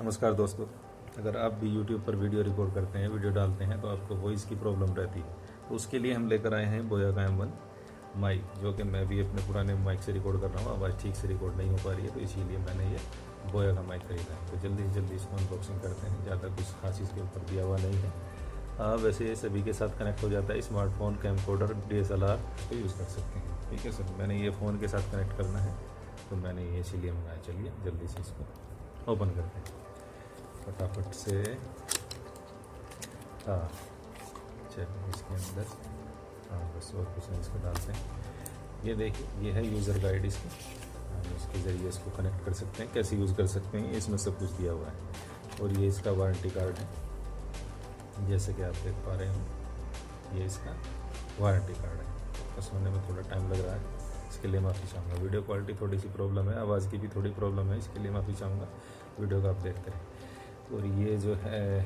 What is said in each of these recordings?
नमस्कार दोस्तों, अगर आप भी YouTube पर वीडियो रिकॉर्ड करते हैं, वीडियो डालते हैं तो आपको वॉइस की प्रॉब्लम रहती है, तो उसके लिए हम लेकर आए हैं बोया का M1 माइक, जो कि मैं भी अपने पुराने माइक से रिकॉर्ड कर रहा हूँ। आवाज़ ठीक से रिकॉर्ड नहीं हो पा रही है, तो इसीलिए मैंने ये बोया का माइक खरीदा है। तो जल्दी से जल्दी इसको अनबॉक्सिंग करते हैं। ज़्यादा कुछ खास इसके ऊपर दिया हुआ नहीं है। वैसे ये सभी के साथ कनेक्ट हो जाता है। स्मार्टफोन, कैमकोडर, DSLR को यूज़ कर सकते हैं। ठीक है सर, मैंने ये फ़ोन के साथ कनेक्ट करना है, तो मैंने ये इसीलिए मंगाया। चलिए जल्दी से इसको ओपन करते हैं फटाफट से। हाँ चलिए, इसके अंदर बस और कुछ नहीं, इसको डालते हैं। ये देखिए, ये है यूज़र गाइड इसकी। हम इसके ज़रिए इसको कनेक्ट कर सकते हैं, कैसे यूज़ कर सकते हैं, इसमें सब कुछ दिया हुआ है। और ये इसका वारंटी कार्ड है, जैसे कि आप देख पा रहे हैं। ये इसका वारंटी कार्ड है। बस होने में थोड़ा टाइम लग रहा है, इसके लिए माफ़ी चाहूँगा। वीडियो क्वालिटी थोड़ी सी प्रॉब्लम है, आवाज़ की भी थोड़ी प्रॉब्लम है, इसके लिए माफ़ी चाहूँगा। वीडियो को आप देखते रहें। और ये जो है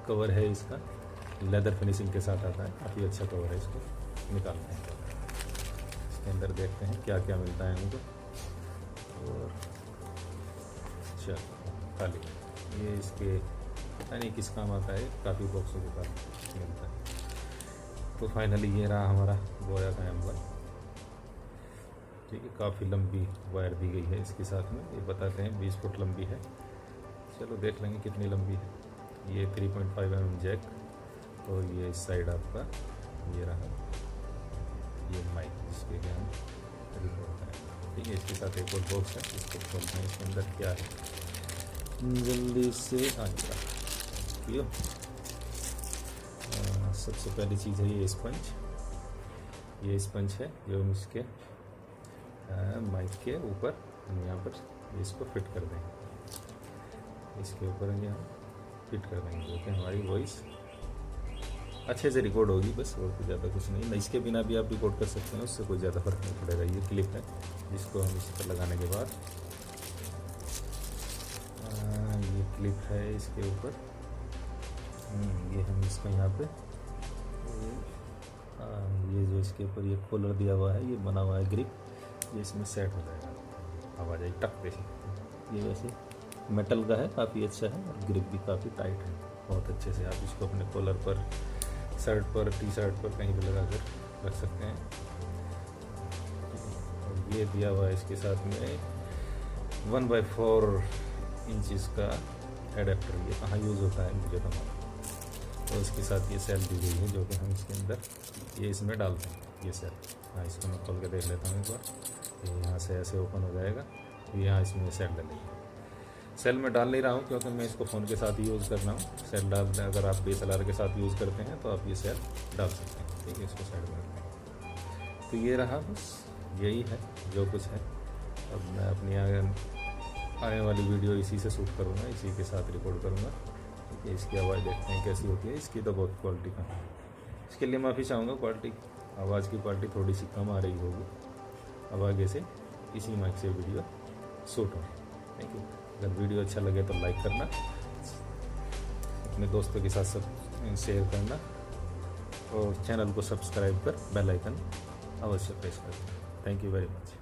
कवर है, इसका लेदर फिनिशिंग के साथ आता है, काफ़ी अच्छा कवर है। इसको निकालते हैं, इसके अंदर देखते हैं क्या क्या मिलता है हमको। और चलो खाली, ये इसके यानी किस काम आता है, काफ़ी बॉक्सों के पास मिलता है। तो फाइनली ये रहा हमारा बोया का M1। ठीक है, काफ़ी लंबी वायर दी गई है इसके साथ में। ये बताते हैं 20 फुट लंबी है। चलो देख लेंगे कितनी लंबी है। ये 3.5 mm जैक, और ये इस साइड आपका ये रहा ये माइक, जिसके लिए हम रिकॉर्ड करें। ठीक है, इसके साथ एक और बॉक्स है, इसको खोलते हैं। इसके अंदर क्या है जल्दी से आ गया। सबसे पहली चीज़ है ये स्पंज। ये स्पंज है जो हम इसके माइक के ऊपर हम यहाँ पर इसको फिट कर देंगे। इसके ऊपर ये हम फिट कर देंगे, जो कि हमारी वॉइस अच्छे से रिकॉर्ड होगी, बस और कुछ ज़्यादा कुछ नहीं। इसके बिना भी आप रिकॉर्ड कर सकते हैं, उससे कोई ज़्यादा फर्क नहीं पड़ेगा। ये क्लिप है जिसको हम इस पर लगाने के बाद ये क्लिप है इसके ऊपर। ये हम इसको यहाँ पे ये जो इसके ऊपर ये कॉलर दिया हुआ है, ये बना हुआ है ग्रिप, ये इसमें सेट हो जाएगा। आवाज़ आई टक पे। ये वैसे मेटल का है, काफ़ी अच्छा है, और ग्रिप भी काफ़ी टाइट है। बहुत अच्छे से आप इसको अपने कॉलर पर, शर्ट पर, टी-शर्ट पर कहीं भी लगा कर रख सकते हैं। और ये दिया हुआ है इसके साथ में 1/4 इंच का एडेप्टर। ये कहाँ यूज़ होता है मुझे तो मालूम। और इसके साथ ये सेल दी गई है, जो कि हम इसके अंदर ये इसमें डालते हैं। ये सेल, हाँ इसको मैं खोल के देख लेता हूँ एक बार। ये यहाँ से ऐसे ओपन हो जाएगा, तो यहाँ इसमें सेल डलेगी। सेल में डाल नहीं रहा हूँ क्योंकि मैं इसको फ़ोन के साथ ही यूज़ कर रहा हूँ। सेल डालते हैं, अगर आप DSLR के साथ यूज़ करते हैं तो आप ये सेल डाल सकते हैं। ठीक है, इसको साइड में रखते हैं। तो ये रहा, बस यही है जो कुछ है। अब मैं अपनी आने वाली वीडियो इसी से शूट करूँगा, इसी के साथ रिकॉर्ड करूँगा। ठीक है, इसकी आवाज़ देखते हैं कैसी होती है। इसकी तो बहुत क्वालिटी कम है, इसके लिए माफ़ी चाहूँगा। क्वालिटी, आवाज़ की क्वालिटी थोड़ी सी कम आ रही होगी। अब आगे से इसी माइक से वीडियो शूट हो। Thank you. अगर वीडियो अच्छा लगे तो लाइक करना, अपने दोस्तों के साथ सब शेयर करना, और चैनल को सब्सक्राइब कर बेल आइकन अवश्य प्रेस करना। Thank you very much.